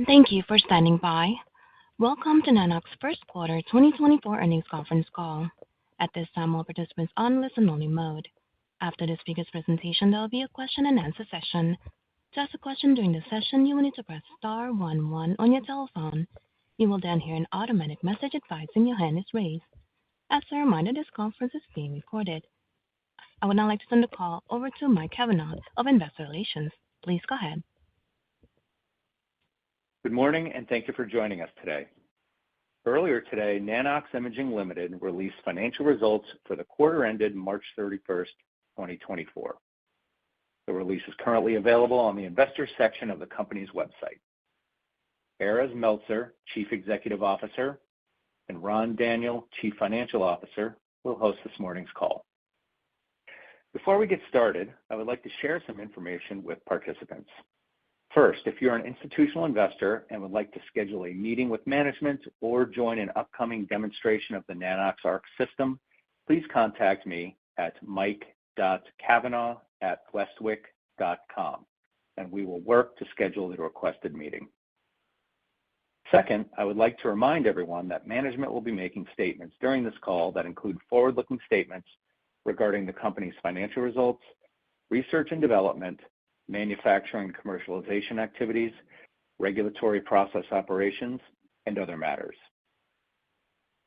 Thank you for standing by. Welcome to Nano-X First Quarter 2024 Earnings Conference Call. At this time, all participants are on listen-only mode. After the speaker's presentation, there will be a question-and-answer session. To ask a question during the session, you will need to press star 11 on your telephone. You will then hear an automatic message advising your hand is raised. As a reminder, this conference is being recorded. I would now like to turn the call over to Mike Cavanaugh of Investor Relations. Please go ahead. Good morning, and thank you for joining us today. Earlier today, Nano-X Imaging Limited released financial results for the quarter ended March 31st, 2024. The release is currently available on the Investors section of the company's website. Erez Meltzer, Chief Executive Officer, and Ran Daniel, Chief Financial Officer, will host this morning's call. Before we get started, I would like to share some information with participants. First, if you're an institutional investor and would like to schedule a meeting with management or join an upcoming demonstration of the Nano-X ARC system, please contact me at mike.cavanaugh@westwick.com, and we will work to schedule the requested meeting. Second, I would like to remind everyone that management will be making statements during this call that include forward-looking statements regarding the company's financial results, research and development, manufacturing and commercialization activities, regulatory process operations, and other matters.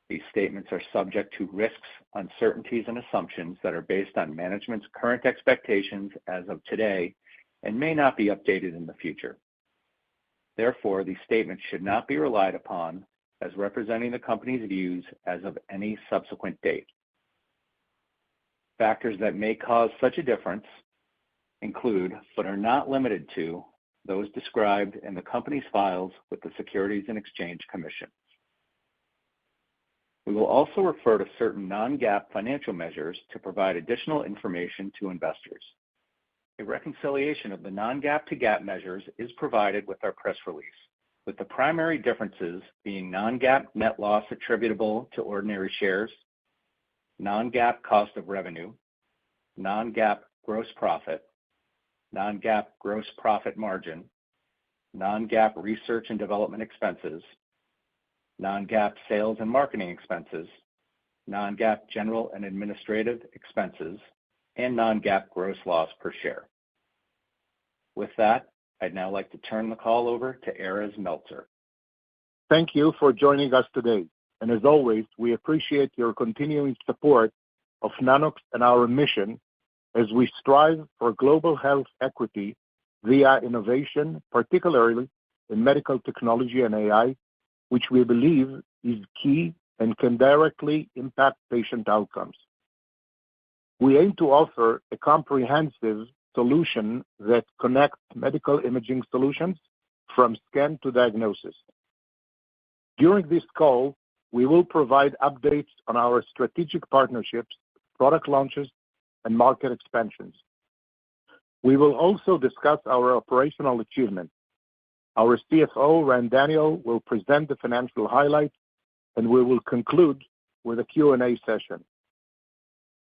These statements are subject to risks, uncertainties, and assumptions that are based on management's current expectations as of today and may not be updated in the future. Therefore, these statements should not be relied upon as representing the company's views as of any subsequent date. Factors that may cause such a difference include, but are not limited to, those described in the company's files with the Securities and Exchange Commission. We will also refer to certain non-GAAP financial measures to provide additional information to investors. A reconciliation of the non-GAAP to GAAP measures is provided with our press release, with the primary differences being non-GAAP net loss attributable to ordinary shares, non-GAAP cost of revenue, non-GAAP gross profit, non-GAAP gross profit margin, non-GAAP research and development expenses, non-GAAP sales and marketing expenses, non-GAAP general and administrative expenses, and non-GAAP gross loss per share. With that, I'd now like to turn the call over to Erez Meltzer. Thank you for joining us today. And as always, we appreciate your continuing support of Nano-X and our mission as we strive for global health equity via innovation, particularly in medical technology and AI, which we believe is key and can directly impact patient outcomes. We aim to offer a comprehensive solution that connects medical imaging solutions from scan to diagnosis. During this call, we will provide updates on our strategic partnerships, product launches, and market expansions. We will also discuss our operational achievements. Our CFO, Ran Daniel, will present the financial highlights, and we will conclude with a Q&A session.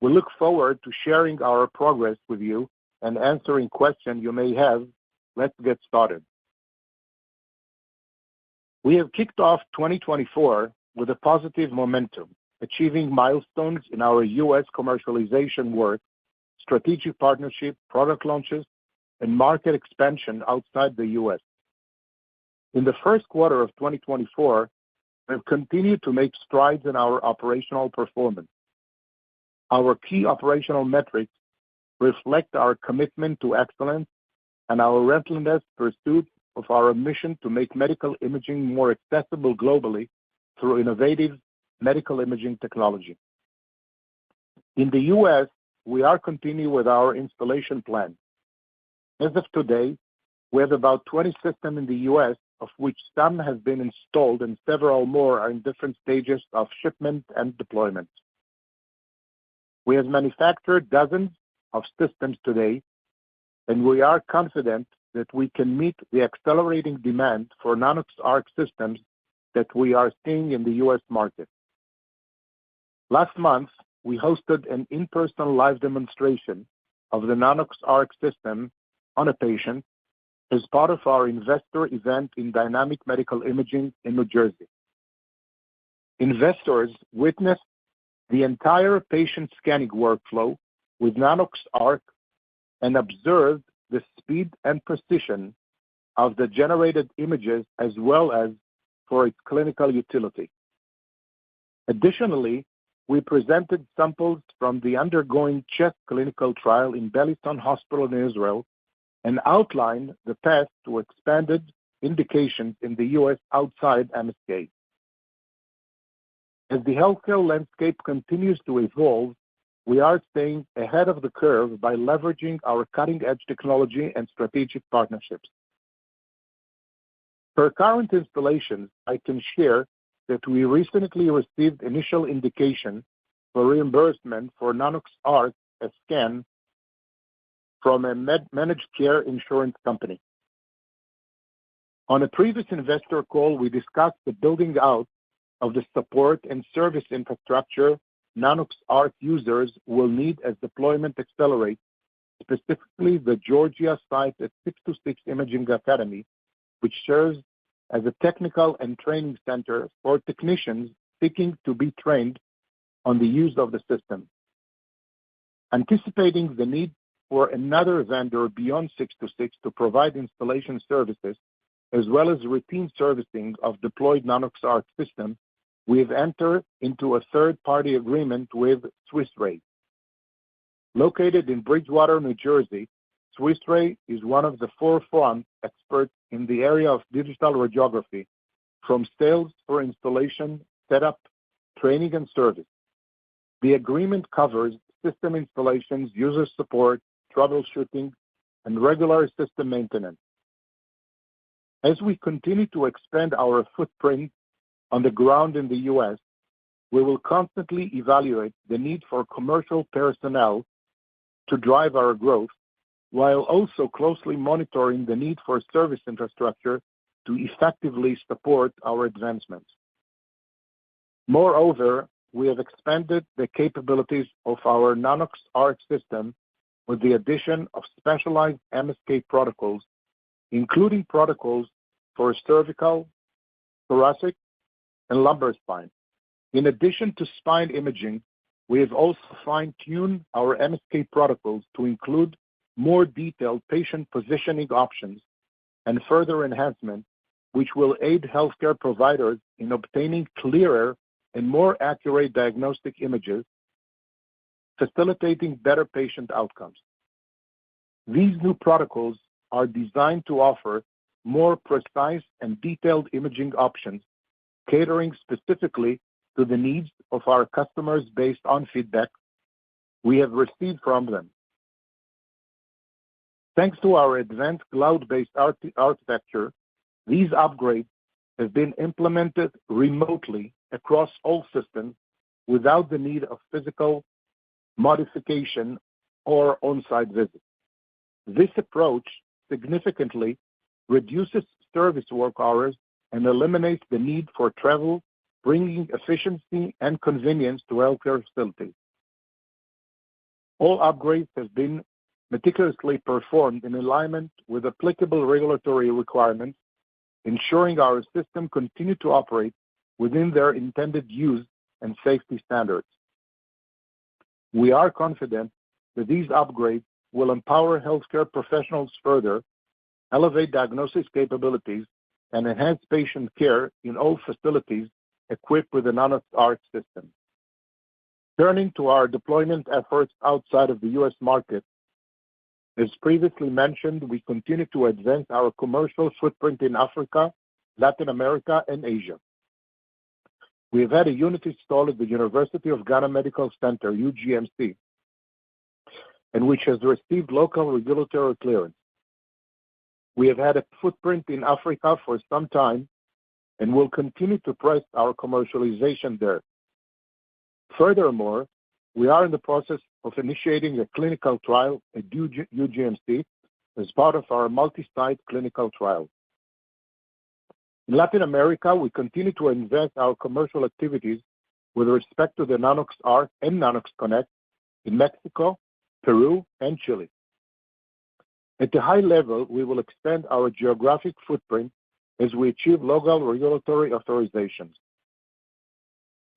We look forward to sharing our progress with you and answering questions you may have. Let's get started. We have kicked off 2024 with a positive momentum, achieving milestones in our U.S. commercialization work, strategic partnership, product launches, and market expansion outside the U.S. In the first quarter of 2024, we have continued to make strides in our operational performance. Our key operational metrics reflect our commitment to excellence and our relentless pursuit of our mission to make medical imaging more accessible globally through innovative medical imaging technology. In the U.S., we are continuing with our installation plan. As of today, we have about 20 systems in the U.S., of which some have been installed and several more are in different stages of shipment and deployment. We have manufactured dozens of systems today, and we are confident that we can meet the accelerating demand for Nano-X ARC systems that we are seeing in the U.S. market. Last month, we hosted an in-person live demonstration of the Nano-X ARC system on a patient as part of our investor event in Dynamic Medical Imaging in New Jersey. Investors witnessed the entire patient scanning workflow with Nano-X and observed the speed and precision of the generated images as well as for its clinical utility. Additionally, we presented samples from the undergoing CHEST clinical trial in Beilinson Hospital in Israel and outlined the path to expanded indications in the U.S. outside MSK. As the healthcare landscape continues to evolve, we are staying ahead of the curve by leveraging our cutting-edge technology and strategic partnerships. For current installations, I can share that we recently received initial indication for reimbursement for Nano-X a scan from a managed care insurance company. On a previous investor call, we discussed the building out of the support and service infrastructure Nano-X users will need as deployment accelerates, specifically the Georgia site at 626 Imaging Academy, which serves as a technical and training center for technicians seeking to be trained on the use of the system. Anticipating the need for another vendor beyond 626 to provide installation services, as well as routine servicing of deployed Nano-X system, we have entered into a third-party agreement with Swiss Ray. Located in Bridgewater, New Jersey, Swiss Ray is one of the forefront experts in the area of digital radiography, from sales for installation, setup, training, and service. The agreement covers system installations, user support, troubleshooting, and regular system maintenance. As we continue to expand our footprint on the ground in the U.S., we will constantly evaluate the need for commercial personnel to drive our growth, while also closely monitoring the need for service infrastructure to effectively support our advancements. Moreover, we have expanded the capabilities of our Nano-X system with the addition of specialized MSK protocols, including protocols for cervical, thoracic, and lumbar spine. In addition to spine imaging, we have also fine-tuned our MSK protocols to include more detailed patient positioning options and further enhancements, which will aid healthcare providers in obtaining clearer and more accurate diagnostic images, facilitating better patient outcomes. These new protocols are designed to offer more precise and detailed imaging options, catering specifically to the needs of our customers based on feedback we have received from them. Thanks to our advanced cloud-based architecture, these upgrades have been implemented remotely across all systems without the need of physical modification or on-site visits. This approach significantly reduces service work hours and eliminates the need for travel, bringing efficiency and convenience to healthcare facilities. All upgrades have been meticulously performed in alignment with applicable regulatory requirements, ensuring our system continue to operate within their intended use and safety standards. We are confident that these upgrades will empower healthcare professionals further, elevate diagnosis capabilities, and enhance patient care in all facilities equipped with the Nano-X system. Turning to our deployment efforts outside of the U.S. market, as previously mentioned, we continue to advance our commercial footprint in Africa, Latin America, and Asia. We have had a unit installed at the University of Ghana Medical Center, UGMC, and which has received local regulatory clearance. We have had a footprint in Africa for some time and will continue to press our commercialization there. Furthermore, we are in the process of initiating a clinical trial at UGMC as part of our multi-site clinical trial. In Latin America, we continue to invest our commercial activities with respect to the Nano-X and Nano-X Connect in Mexico, Peru, and Chile. At the high level, we will expand our geographic footprint as we achieve local regulatory authorizations.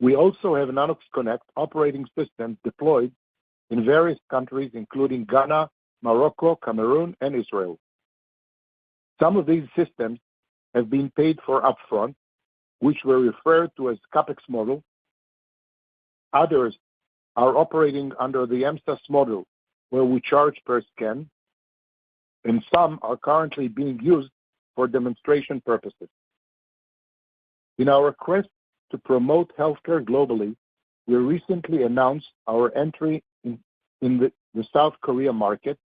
We also have Nano-X Connect operating systems deployed in various countries, including Ghana, Morocco, Cameroon, and Israel. Some of these systems have been paid for upfront, which were referred to as CapEx model. Others are operating under the MSaaS model, where we charge per scan, and some are currently being used for demonstration purposes. In our quest to promote healthcare globally, we recently announced our entry in the South Korea market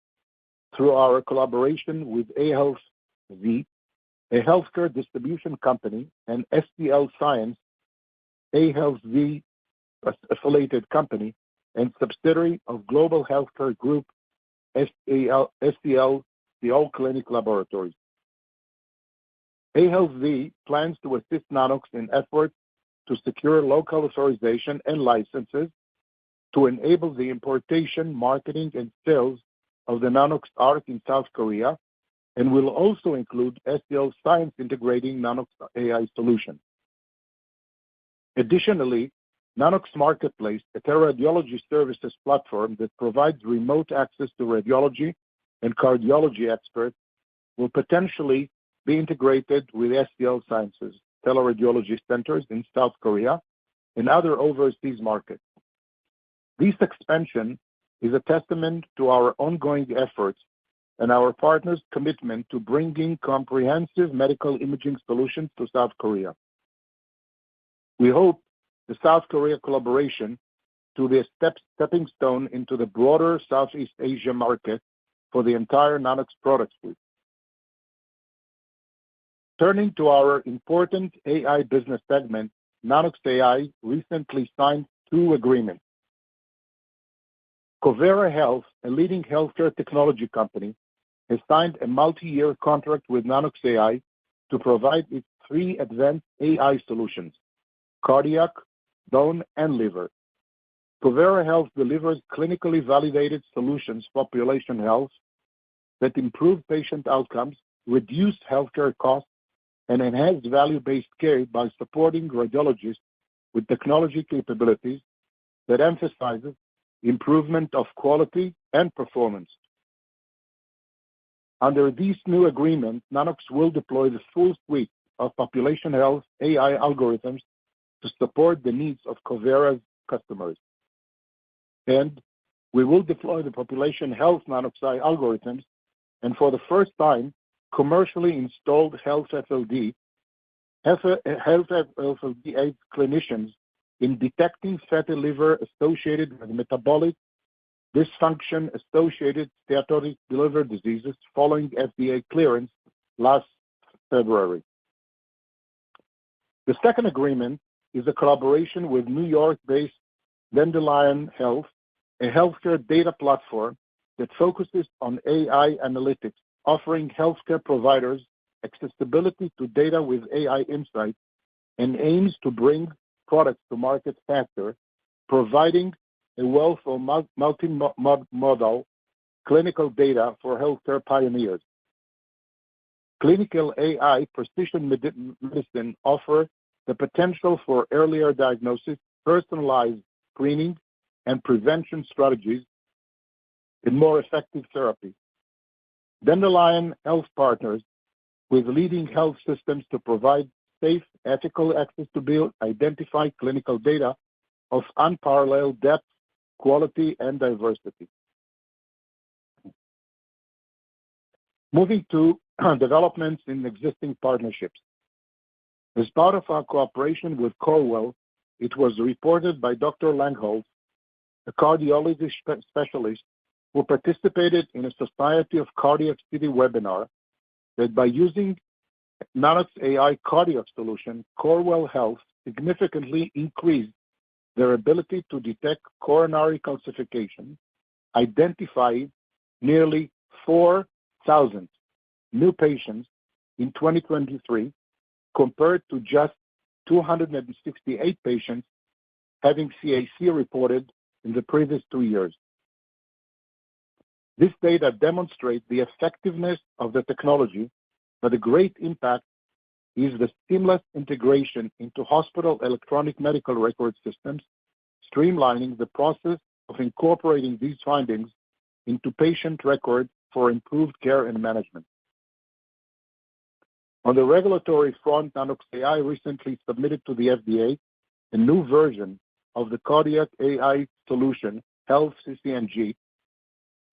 through our collaboration with A-Health-Z, a healthcare distribution company, and STL Science, A-Health-Z affiliated company, and subsidiary of Global Healthcare Group, STL, the All Clinic Laboratories. A-Health-Z plans to assist Nano-X in efforts to secure local authorization and licenses to enable the importation, marketing, and sales of the Nano-X ARC in South Korea, and will also include STL Science integrating Nano-X AI solution. Additionally, Nano-X Marketplace, a teleradiology services platform that provides remote access to radiology and cardiology experts, will potentially be integrated with STL Science's teleradiology centers in South Korea and other overseas markets. This expansion is a testament to our ongoing efforts and our partners' commitment to bringing comprehensive medical imaging solutions to South Korea. We hope the South Korea collaboration to be a stepping stone into the broader Southeast Asia market for the entire Nano-X product suite. Turning to our important AI business segment, Nano-X AI recently signed 2 agreements. Covera Health, a leading healthcare technology company, has signed a multi-year contract with Nano-X AI to provide its 3 advanced AI solutions: cardiac, bone, and liver. Covera Health delivers clinically validated solutions for population health that improve patient outcomes, reduce healthcare costs, and enhance value-based care by supporting radiologists with technology capabilities that emphasizes improvement of quality and performance. Under these new agreements, Nano-X will deploy the full suite of population health AI algorithms to support the needs of Covera's customers. And we will deploy the population health Nano-X AI algorithms, and for the first time, commercially installed health FLD aids clinicians in detecting fatty liver associated with metabolic dysfunction associated steatotic liver diseases following FDA clearance last February. The second agreement is a collaboration with New York-based Dandelion Health, a healthcare data platform that focuses on AI analytics, offering healthcare providers accessibility to data with AI insights, and aims to bring products to market faster, providing a wealth of multimodal clinical data for healthcare pioneers. Clinical AI precision medicine offers the potential for earlier diagnosis, personalized screening, and prevention strategies, and more effective therapy. Dandelion Health partners with leading health systems to provide safe, ethical access to build, identify clinical data of unparalleled depth, quality, and diversity. Moving to developments in existing partnerships. As part of our cooperation with Corewell, it was reported by Dr. Langholz, a cardiology specialist who participated in a Society of Cardiac City webinar, that by using Nano-X AI cardiac solution, Corewell Health significantly increased their ability to detect coronary calcification, identify nearly 4,000 new patients in 2023, compared to just 268 patients having CAC reported in the previous 2 years. This data demonstrates the effectiveness of the technology, but the great impact is the seamless integration into hospital electronic medical record systems, streamlining the process of incorporating these findings into patient records for improved care and management. On the regulatory front, Nano-X recently submitted to the FDA a new version of the Cardiac AI solution, Health CCNG,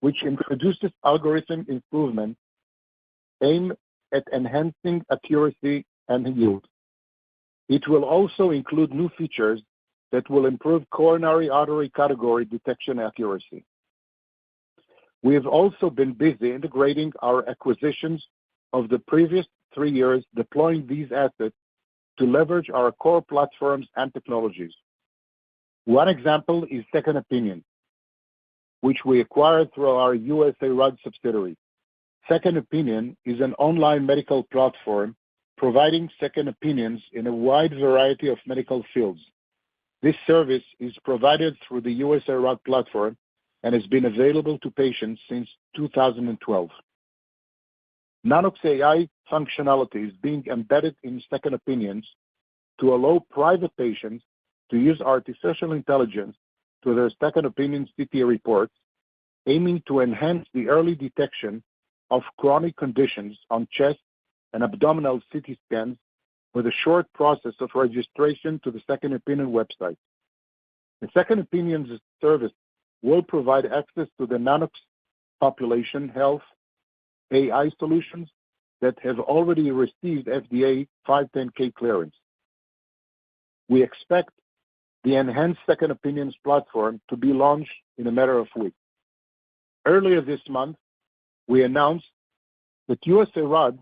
which introduces algorithm improvement aimed at enhancing accuracy and yield. It will also include new features that will improve coronary artery category detection accuracy. We have also been busy integrating our acquisitions of the previous 3 years, deploying these assets to leverage our core platforms and technologies. One example is Second Opinion, which we acquired through our USA RUD subsidiary. Second Opinion is an online medical platform providing second opinions in a wide variety of medical fields. This service is provided through the USA RUD platform and has been available to patients since 2012. Nano-X AI functionality is being embedded in second opinions to allow private patients to use artificial intelligence to their second opinion CT reports, aiming to enhance the early detection of chronic conditions on chest and abdominal CT scans with a short process of registration to the Second Opinion website. The Second Opinions service will provide access to the Nano-X population health AI solutions that have already received FDA 510(k) clearance. We expect the enhanced Second Opinions platform to be launched in a matter of weeks. Earlier this month, we announced that USA RUD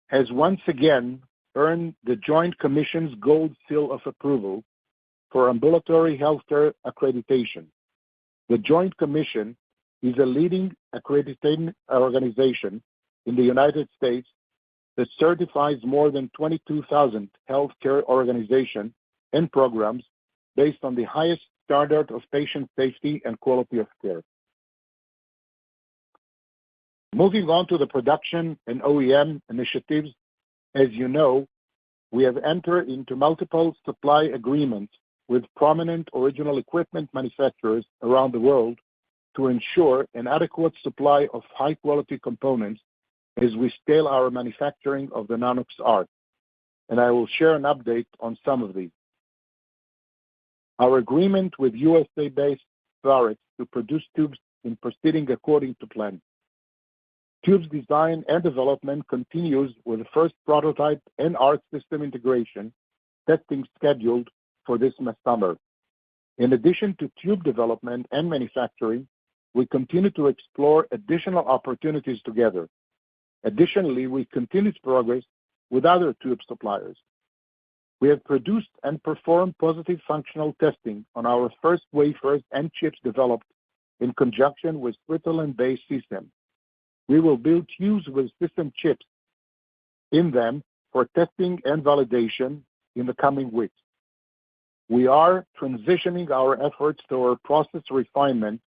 has once again earned the Joint Commission's Gold Seal of Approval for ambulatory healthcare accreditation. The Joint Commission is a leading accrediting organization in the United States that certifies more than 22,000 healthcare organizations and programs based on the highest standard of patient safety and quality of care. Moving on to the production and OEM initiatives, as you know, we have entered into multiple supply agreements with prominent original equipment manufacturers around the world to ensure an adequate supply of high-quality components as we scale our manufacturing of the Nano-X ARC, and I will share an update on some of these. Our agreement with USA-based Varex to produce tubes is proceeding according to plan. Tubes design and development continues with the first prototype and ARC system integration testing scheduled for this summer. In addition to tube development and manufacturing, we continue to explore additional opportunities together. Additionally, we continue to progress with other tube suppliers. We have produced and performed positive functional testing on our first wafers and chips developed in conjunction with Switzerland-based CSEM. We will build tubes with system chips in them for testing and validation in the coming weeks. We are transitioning our efforts toward process refinement,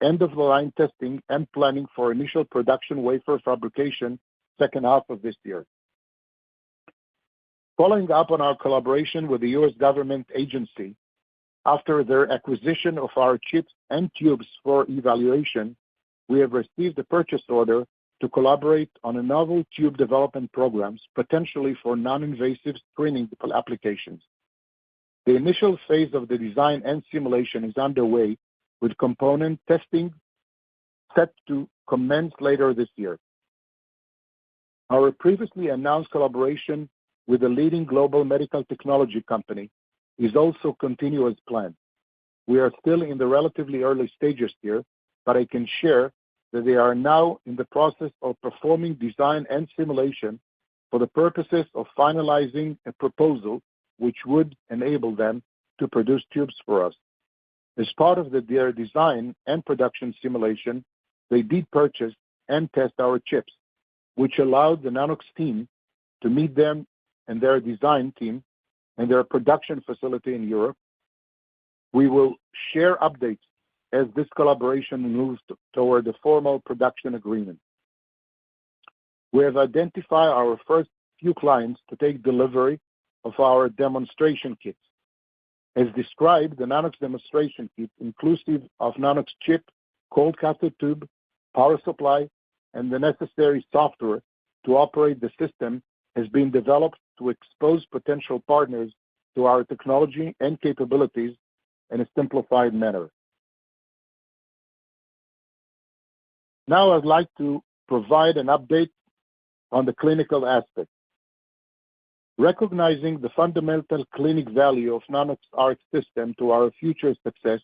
end-of-the-line testing, and planning for initial production wafer fabrication second half of this year. Following up on our collaboration with the U.S. government agency, after their acquisition of our chips and tubes for evaluation, we have received a purchase order to collaborate on a novel tube development programs, potentially for non-invasive screening applications. The initial phase of the design and simulation is underway, with component testing set to commence later this year. Our previously announced collaboration with a leading global medical technology company is also continuing as planned. We are still in the relatively early stages here, but I can share that they are now in the process of performing design and simulation for the purposes of finalizing a proposal which would enable them to produce tubes for us. As part of their design and production simulation, they did purchase and test our chips, which allowed the Nano-X team to meet them and their design team and their production facility in Europe. We will share updates as this collaboration moves toward a formal production agreement. We have identified our first few clients to take delivery of our demonstration kits. As described, the NANOX demonstration kit, inclusive of NANOX chip, cold cathode tube, power supply, and the necessary software to operate the system, has been developed to expose potential partners to our technology and capabilities in a simplified manner. Now I'd like to provide an update on the clinical aspect. Recognizing the fundamental clinic value of Nano-X system to our future success,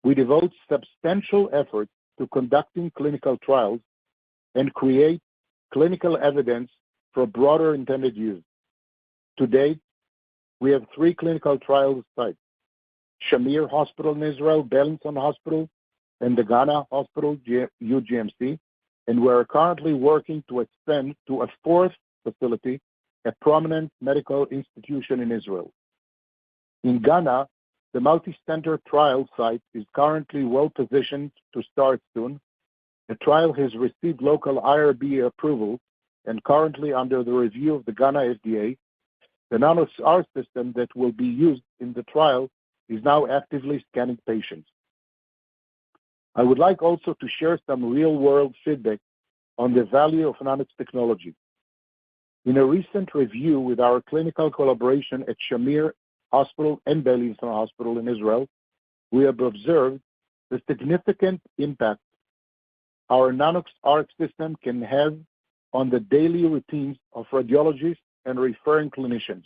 we devote substantial effort to conducting clinical trials and create clinical evidence for broader intended use. To date, we have 3 clinical trial sites: Shamir Hospital in Israel, Beilinson Hospital, and the Ghana Hospital, UGMC, and we're currently working to expand to a 4th facility, a prominent medical institution in Israel. In Ghana, the multi-center trial site is currently well positioned to start soon. The trial has received local IRB approval and currently under the review of the Ghana FDA. The Nano-X system that will be used in the trial is now actively scanning patients. I would like also to share some real-world feedback on the value of Nano-X technology. In a recent review with our clinical collaboration at Shamir Hospital and Beilinson Hospital in Israel, we have observed the significant impact our Nano-X system can have on the daily routines of radiologists and referring clinicians.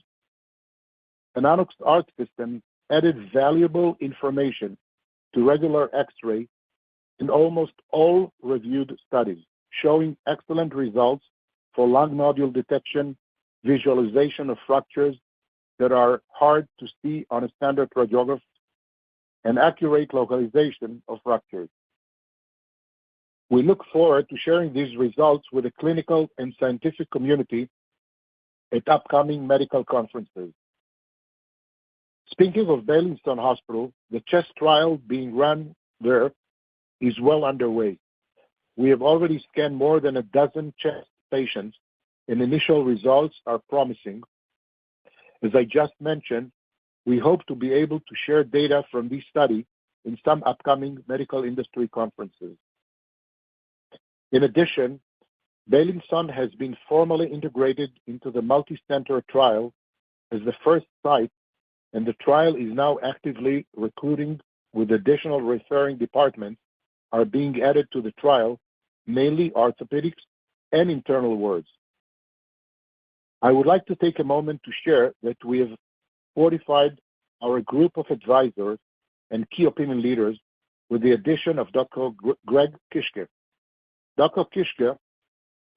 The Nano-X system added valuable information to regular X-ray in almost all reviewed studies, showing excellent results for lung nodule detection, visualization of fractures that are hard to see on a standard radiograph, and accurate localization of fractures. We look forward to sharing these results with the clinical and scientific community at upcoming medical conferences. Speaking of Beilinson Hospital, the chest trial being run there is well underway. We have already scanned more than a dozen chest patients, and initial results are promising. As I just mentioned, we hope to be able to share data from this study in some upcoming medical industry conferences. In addition, Beilinson has been formally integrated into the multi-center trial as the first site, and the trial is now actively recruiting, with additional referring departments are being added to the trial, mainly orthopedics and internal wards. I would like to take a moment to share that we have fortified our group of advisors and key opinion leaders with the addition of Dr. Greg Kishke. Dr. Kishke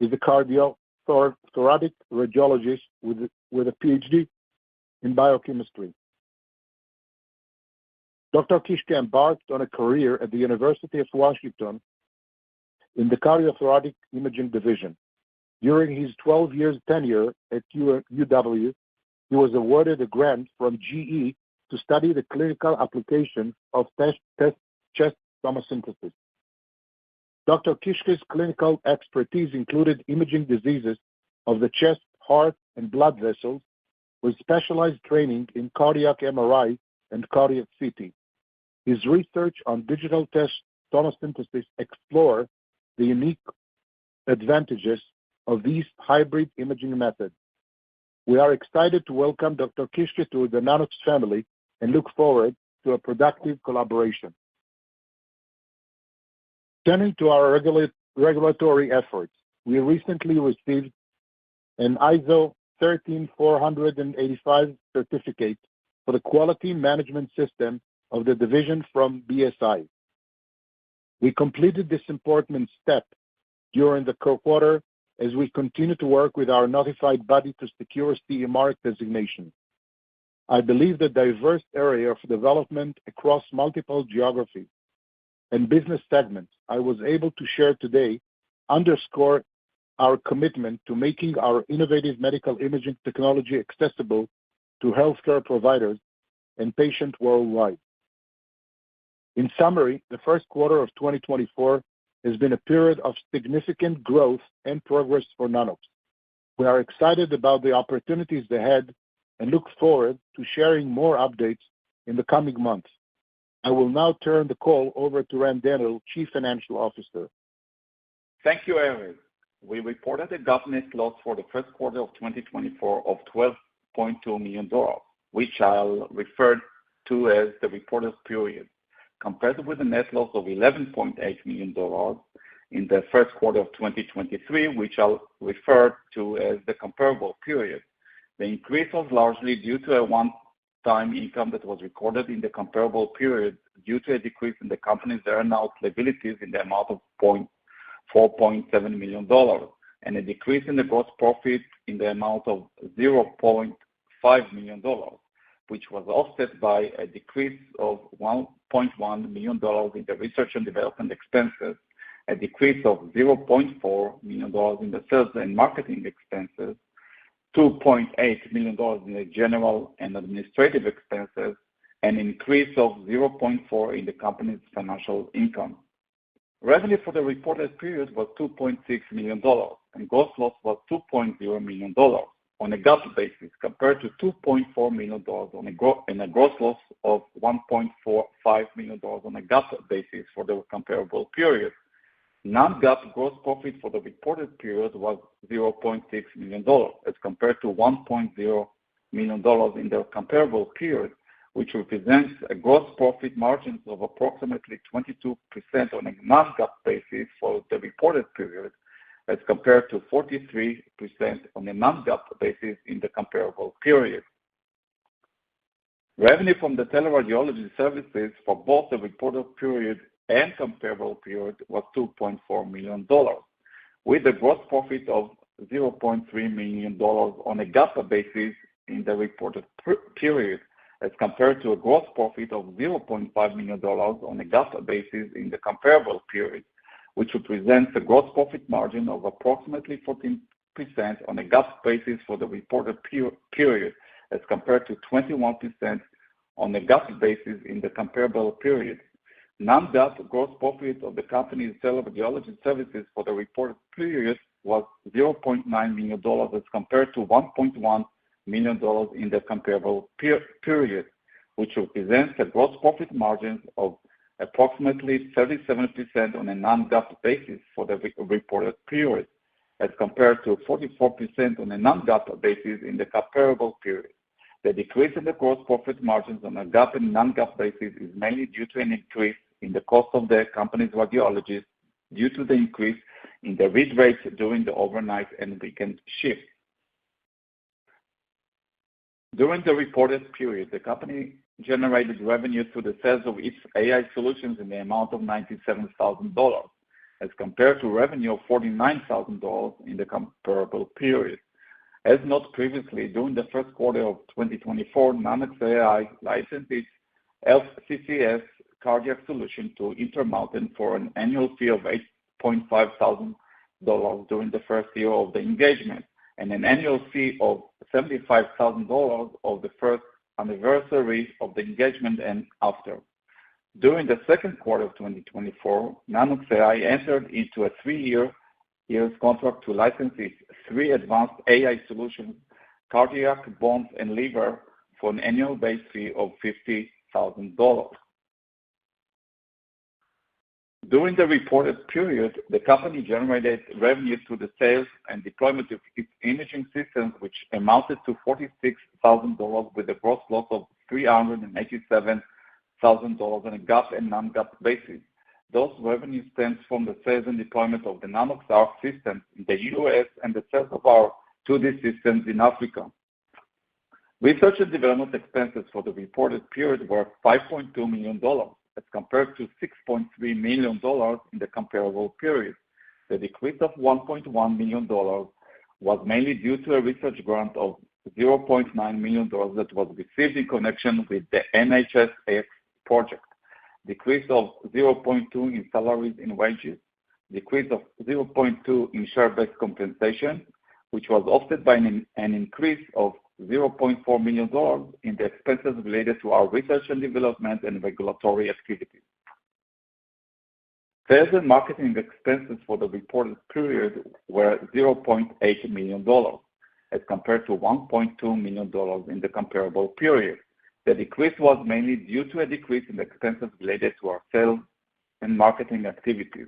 is a cardiothoracic radiologist with a PhD in biochemistry. Dr. Kishke embarked on a career at the University of Washington in the cardiothoracic imaging division. During his 12 years tenure at UW, he was awarded a grant from GE to study the clinical application of chest tomosynthesis. Dr. Kishke's clinical expertise included imaging diseases of the chest, heart, and blood vessels, with specialized training in cardiac MRI and cardiac CT. His research on digital chest tomosynthesis explore the unique advantages of these hybrid imaging methods. We are excited to welcome Dr. Kishke to the Nano-X family and look forward to a productive collaboration. Turning to our regulatory efforts, we recently received an ISO 13485 certificate for the quality management system of the division from BSI. We completed this important step during the quarter as we continue to work with our notified body to secure CE Mark designation. I believe the diverse area of development across multiple geographies and business segments I was able to share today underscore our commitment to making our innovative medical imaging technology accessible to healthcare providers and patients worldwide. In summary, the first quarter of 2024 has been a period of significant growth and progress for Nano-X. We are excited about the opportunities ahead and look forward to sharing more updates in the coming months. I will now turn the call over to Ran Daniel, Chief Financial Officer. Thank you, Erez. We reported a GAAP net loss for the first quarter of 2024 of $12.2 million, which I'll refer to as the reported period, compared with a net loss of $11.8 million in the first quarter of 2023, which I'll refer to as the comparable period. The increase was largely due to a one-time income that was recorded in the comparable period due to a decrease in the company's earn-out liabilities in the amount of $4.7 million, and a decrease in the gross profit in the amount of $0.5 million, which was offset by a decrease of $1.1 million in the research and development expenses, a decrease of $0.4 million in the sales and marketing expenses, $2.8 million in the general and administrative expenses, and an increase of $0.4 million in the company's financial income. Revenue for the reported period was $2.6 million, and gross loss was $2.0 million on a GAAP basis, compared to $2.4 million and a gross loss of $1.45 million on a GAAP basis for the comparable period. Non-GAAP gross profit for the reported period was $0.6 million, as compared to $1.0 million in the comparable period, which represents a gross profit margin of approximately 22% on a non-GAAP basis for the reported period, as compared to 43% on a non-GAAP basis in the comparable period. Revenue from the teleradiology services for both the reported period and comparable period was $2.4 million, with a gross profit of $0.3 million on a GAAP basis in the reported period, as compared to a gross profit of $0.5 million on a GAAP basis in the comparable period, which represents a gross profit margin of approximately 14% on a GAAP basis for the reported period, as compared to 21% on a GAAP basis in the comparable period. Non-GAAP gross profit of the company's teleradiology services for the reported period was $0.9 million, as compared to $1.1 million in the comparable period, which represents a gross profit margin of approximately 37% on a non-GAAP basis for the reported period, as compared to 44% on a non-GAAP basis in the comparable period. The decrease in the gross profit margins on a GAAP and non-GAAP basis is mainly due to an increase in the cost of the company's radiologists due to the increase in the read rates during the overnight and weekend shifts. During the reported period, the company generated revenue through the sales of its AI solutions in the amount of $97,000, as compared to revenue of $49,000 in the comparable period. As noted previously, during the first quarter of 2024, Nano-X AI licensed its LCCS cardiac solution to Intermountain for an annual fee of $8,500 during the first year of the engagement, and an annual fee of $75,000 of the first anniversary of the engagement and after. During the second quarter of 2024, Nano-X AI entered into a 3-year contract to license its 3 advanced AI solutions, cardiac, bones, and liver, for an annual base fee of $50,000. During the reported period, the company generated revenue through the sales and deployment of its imaging systems, which amounted to $46,000, with a gross loss of $387,000 on a GAAP and non-GAAP basis. Those revenues stems from the sales and deployment of the Nano-X ARC systems in the U.S. and the sales of our 2D systems in Africa. Research and development expenses for the reported period were $5.2 million, as compared to $6.3 million in the comparable period. The decrease of $1.1 million was mainly due to a research grant of $0.9 million that was received in connection with the NHS-X project, decrease of $0.2 in salaries and wages, decrease of $0.2 in share-based compensation, which was offset by an increase of $0.4 million in the expenses related to our research and development and regulatory activities. Sales and marketing expenses for the reported period were $0.8 million, as compared to $1.2 million in the comparable period. The decrease was mainly due to a decrease in expenses related to our sales and marketing activities.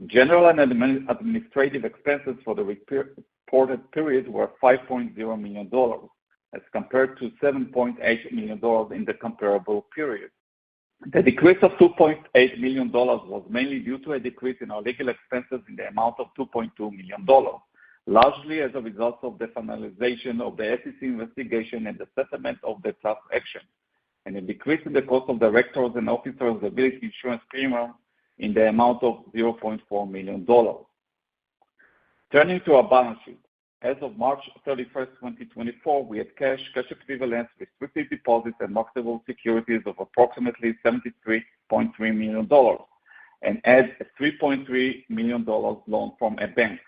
General and administrative expenses for the reported period were $5.0 million, as compared to $7.8 million in the comparable period. The decrease of $2.8 million was mainly due to a decrease in our legal expenses in the amount of $2.2 million, largely as a result of the finalization of the SEC investigation and the settlement of the class action, and a decrease in the cost of directors and officers' liability insurance premium in the amount of $0.4 million. Turning to our balance sheet. As of March 31st, 2024, we had cash equivalents, restricted deposits, and marketable securities of approximately $73.3 million, and had a $3.3 million loan from a bank.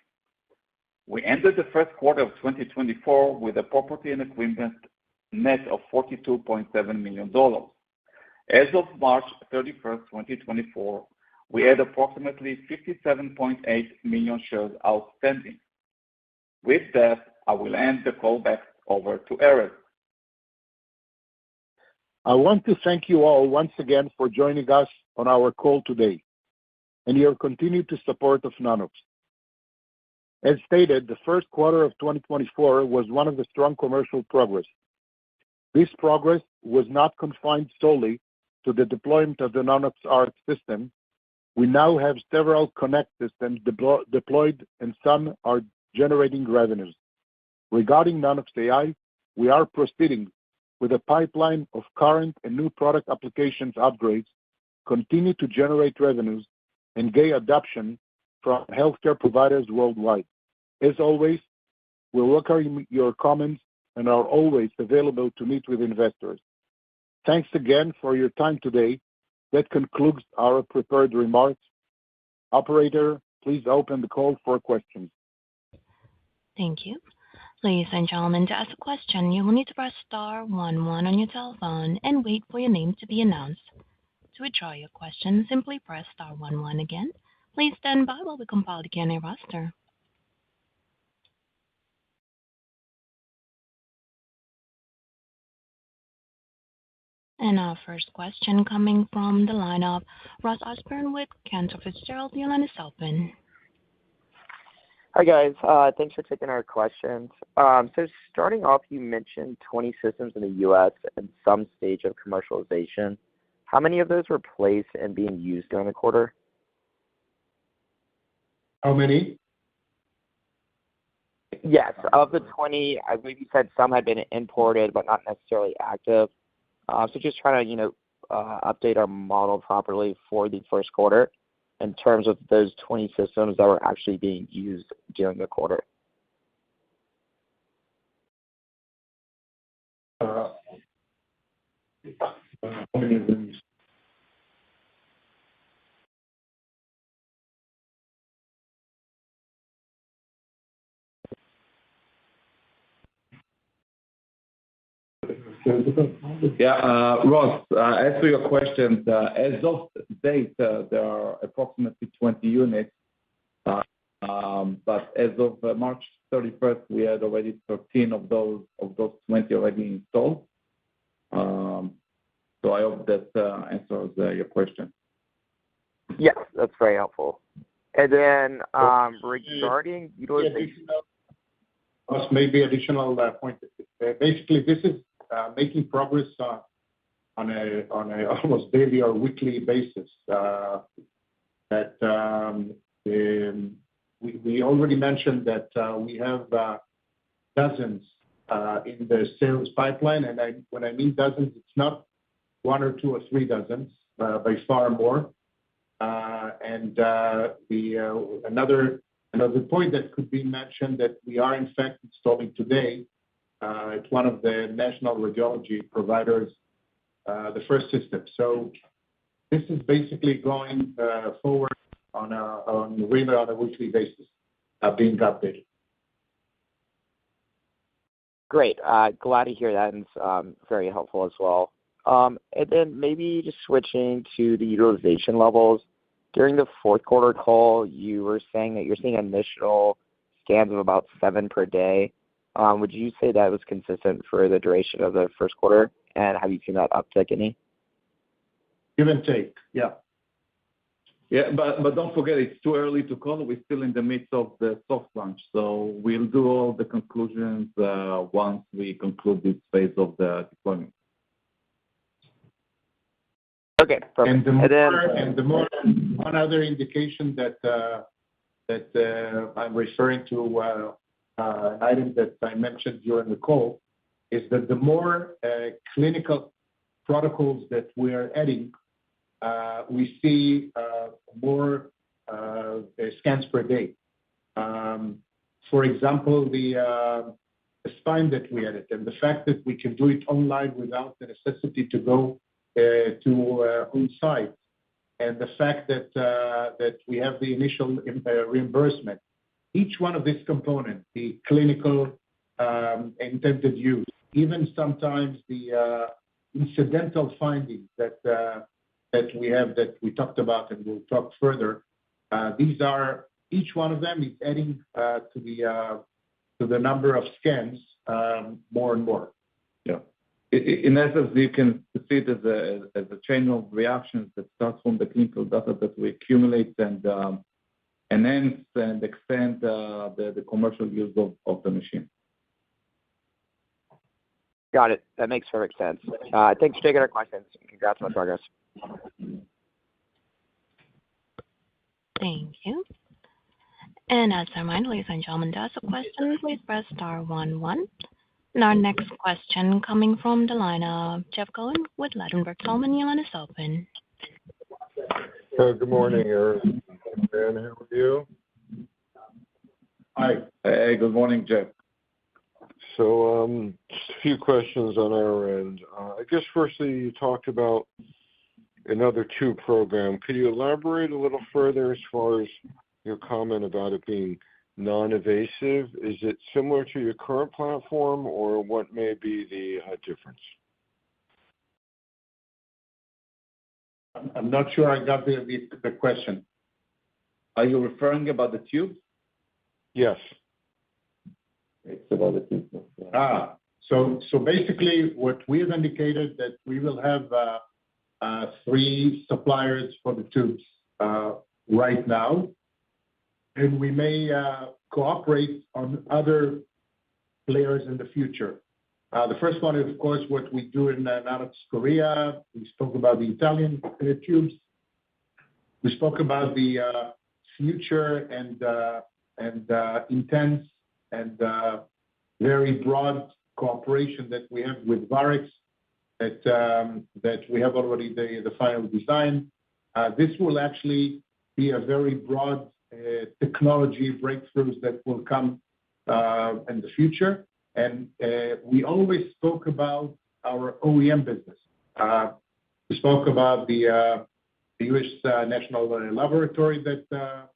We ended the first quarter of 2024 with a property and equipment net of $42.7 million. As of March 31st, 2024, we had approximately 57.8 million shares outstanding. With that, I will hand the call back over to Erez. I want to thank you all once again for joining us on our call today and your continued support of Nano-X. As stated, the first quarter of 2024 was one of the strong commercial progress. This progress was not confined solely to the deployment of the Nano-X ARC system. We now have several Connect systems deployed, and some are generating revenues. Regarding Nano-X AI, we are proceeding with a pipeline of current and new product applications upgrades, continue to generate revenues, and gain adoption from healthcare providers worldwide. As always, we welcome your comments and are always available to meet with investors. Thanks again for your time today. That concludes our prepared remarks. Operator, please open the call for questions. Thank you. Ladies and gentlemen, to ask a question, you will need to press star 11 on your telephone and wait for your name to be announced. To withdraw your question, simply press star 11 again. Please stand by while we compile the Q&A roster. And our first question coming from the line of Ross Osborn with Cantor Fitzgerald. Your line is open. Hi, guys. Thanks for taking our questions. So starting off, you mentioned 20 systems in the U.S. and some stage of commercialization. How many of those were placed and being used during the quarter? How many? Yes. Of the 20, I believe you said some had been imported but not necessarily active. So just trying to, update our model properly for the first quarter in terms of those 20 systems that were actually being used during the quarter. How many of them? Yeah, Ross, as to your question, as of date, there are approximately 20 units, but as of March 31st, we had already 13 of those 20 already installed. So I hope that answers your question. Yes, that's very helpful. And then regarding utilization. Maybe additional point. Basically, this is making progress on a almost daily or weekly basis. That we already mentioned that we have dozens in the sales pipeline, and when I mean dozens, it's not 1 or 2 or 3 dozens, by far more. And another point that could be mentioned that we are in fact installing today. It's one of the national radiology providers, the first system. So this is basically going forward on a weekly basis, being updated. Great. Glad to hear that, and it's very helpful as well. And then maybe just switching to the utilization levels. During the fourth quarter call, you were saying that you're seeing initial scans of about 7 per day. Would you say that was consistent for the duration of the first quarter? And have you seen that uptick any? Give and take, yeah. Yeah, but don't forget, it's too early to call. We're still in the midst of the soft launch, so we'll do all the conclusions once we conclude this phase of the deployment. Okay, perfect. And the more one other indication that I'm referring to an item that I mentioned during the call is that the more clinical protocols that we are adding, we see more scans per day. For example, the spine that we added and the fact that we can do it online without the necessity to go to on-site, and the fact that we have the initial reimbursement. Each one of these components, the clinical intended use, even sometimes the incidental findings that we have that we talked about and we'll talk further, these are each one of them is adding to the number of scans more and more. Yeah. In essence, you can see it as a chain of reactions that starts from the clinical data that we accumulate and enhance and extend the commercial use of the machine. Got it. That makes perfect sense. Thanks for taking our questions. Congrats on the progress. Thank you. And as a reminder, ladies and gentlemen, to ask a question, please press star 11. And our next question coming from the line of Jeff Cohen with Ladenburg Thalmann. Your line is open. Good morning, Aaron. How are you? Hi. Hey, good morning, Jeff. So just a few questions on our end. I guess firstly, you talked about another tube program. Could you elaborate a little further as far as your comment about it being non-invasive? Is it similar to your current platform, or what may be the difference? I'm not sure I got the question. Are you referring about the tube? Yes. It's about the tube. So basically, what we have indicated that we will have 3 suppliers for the tubes right now, and we may cooperate on other players in the future. The first one is, of course, what we do in Nano-X Korea. We spoke about the Italian tubes. We spoke about the future and intense and very broad cooperation that we have with Varex, that we have already the final design. This will actually be a very broad technology breakthroughs that will come in the future. And we always spoke about our OEM business. We spoke about the U.S. National Laboratory that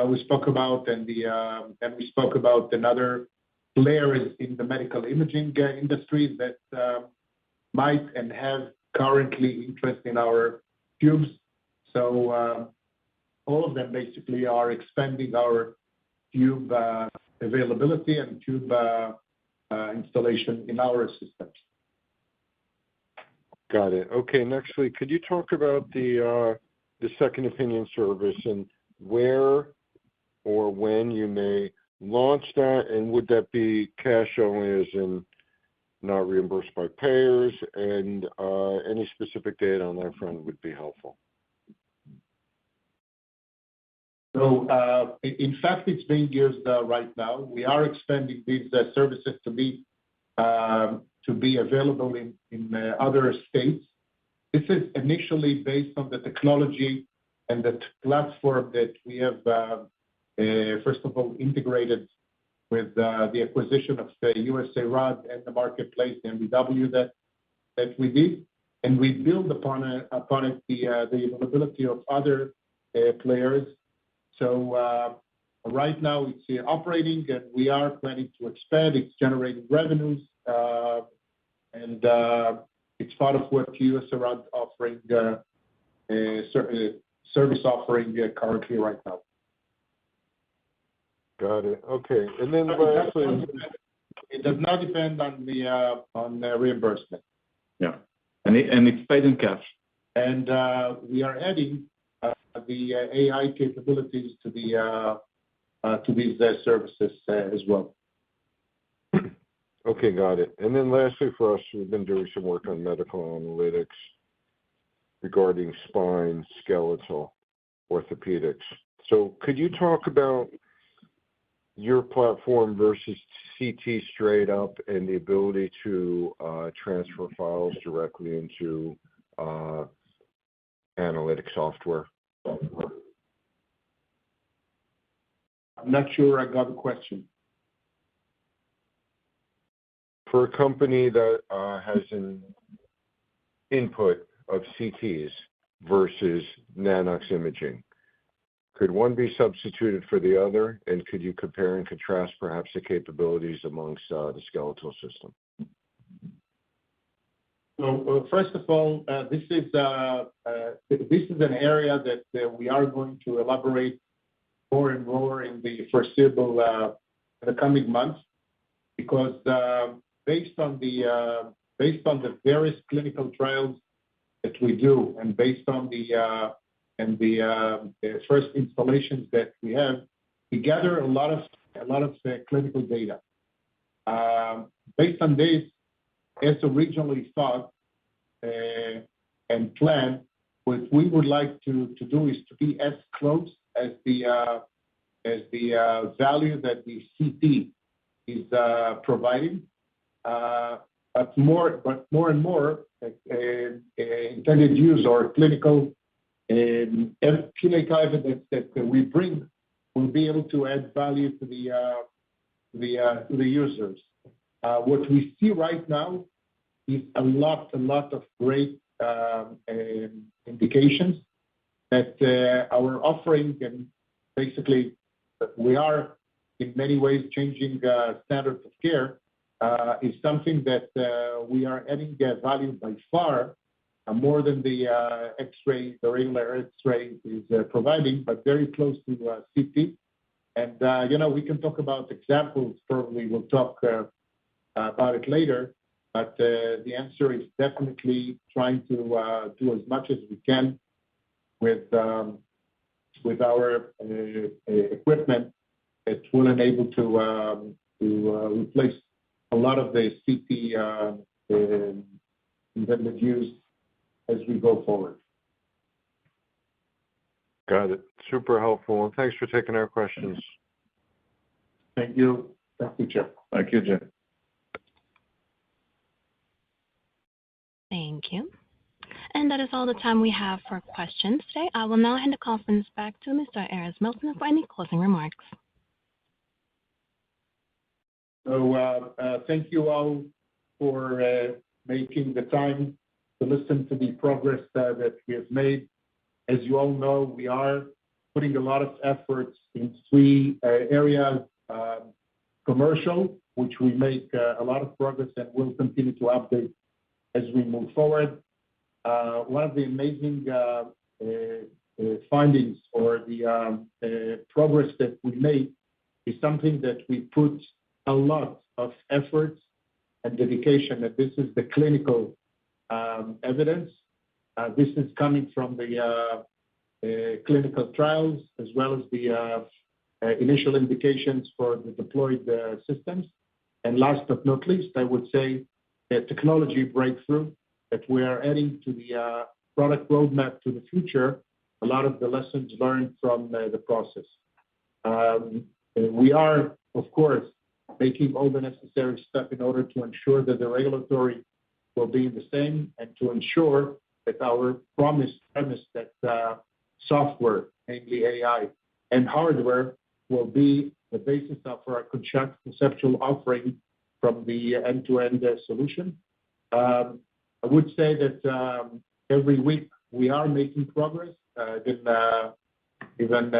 we spoke about, and we spoke about another players in the medical imaging industry that might and have currently interest in our tubes. So all of them basically are expanding our tube availability and tube installation in our systems. Got it. Okay. Nextly, could you talk about the second opinion service and where or when you may launch that, and would that be cash only, as in not reimbursed by payers? And any specific data on that front would be helpful. So, in fact, it's being used right now. We are expanding these services to be available in other states. This is initially based on the technology and the platform that we have, first of all, integrated with the acquisition of the USA Rod and the marketplace, the MBW that we did. And we build upon it the availability of other players. So right now it's operating, and we are planning to expand. It's generating revenues, and It's part of what USARAD offering, service offering currently right now. Got it. Okay. And then lastly, it does not depend on the reimbursement. Yeah, and it's paid in cash. And we are adding the AI capabilities to these services as well. Okay, got it. And then lastly for us, we've been doing some work on medical analytics regarding spine, skeletal, orthopedics. So could you talk about your platform versus CT straight up and the ability to transfer files directly into analytic software? I'm not sure I got the question. For a company that has an input of CTs versus Nano-X imaging, could one be substituted for the other? And could you compare and contrast perhaps the capabilities amongst the skeletal system? So first of all, this is an area that we are going to elaborate more and more in the foreseeable in the coming months, because based on the various clinical trials that we do, and based on the first installations that we have, we gather a lot of clinical data. Based on this, as originally thought and planned, what we would like to do is to be as close as the value that the CT is providing, but more and more intended use or clinical evidence that we bring will be able to add value to the users. What we see right now is a lot of great indications that our offering, and basically we are in many ways changing standards of care, is something that we are adding value by far more than the X-ray, the regular X-ray is providing, but very close to CT. And we can talk about examples. Probably we'll talk about it later. But the answer is definitely trying to do as much as we can with our equipment that will enable to replace a lot of the CT intended use as we go forward. Got it. Super helpful. And thanks for taking our questions. Thank you. Thank you, Jeff. Thank you, Jeff. Thank you. And that is all the time we have for questions today. I will now hand the conference back to Mr. Erez Meltzer for any closing remarks. So thank you all for making the time to listen to the progress that we have made. As you all know, we are putting a lot of efforts in three areas. Commercial, which we make a lot of progress and will continue to update as we move forward. One of the amazing findings or the progress that we made is something that we put a lot of efforts and dedication, and this is the clinical evidence. This is coming from the clinical trials as well as the initial indications for the deployed systems. And last but not least, I would say the technology breakthrough that we are adding to the product roadmap to the future, a lot of the lessons learned from the process. We are, of course, making all the necessary steps in order to ensure that the regulatory will be the same and to ensure that our premise that software, namely AI and hardware, will be the basis of our conceptual offering from the end-to-end solution. I would say that every week we are making progress. Even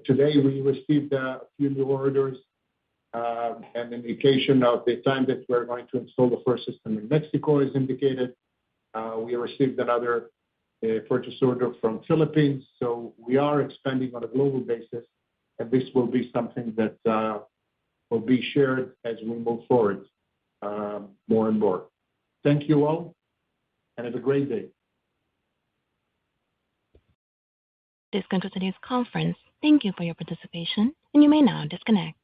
today we received a few new orders An indication of the time that we're going to install the first system in Mexico is indicated. We received another purchase order from Philippines, so we are expanding on a global basis, and this will be something that will be shared as we move forward more and more. Thank you all, and have a great day. This concludes today's conference. Thank you for your participation, and you may now disconnect.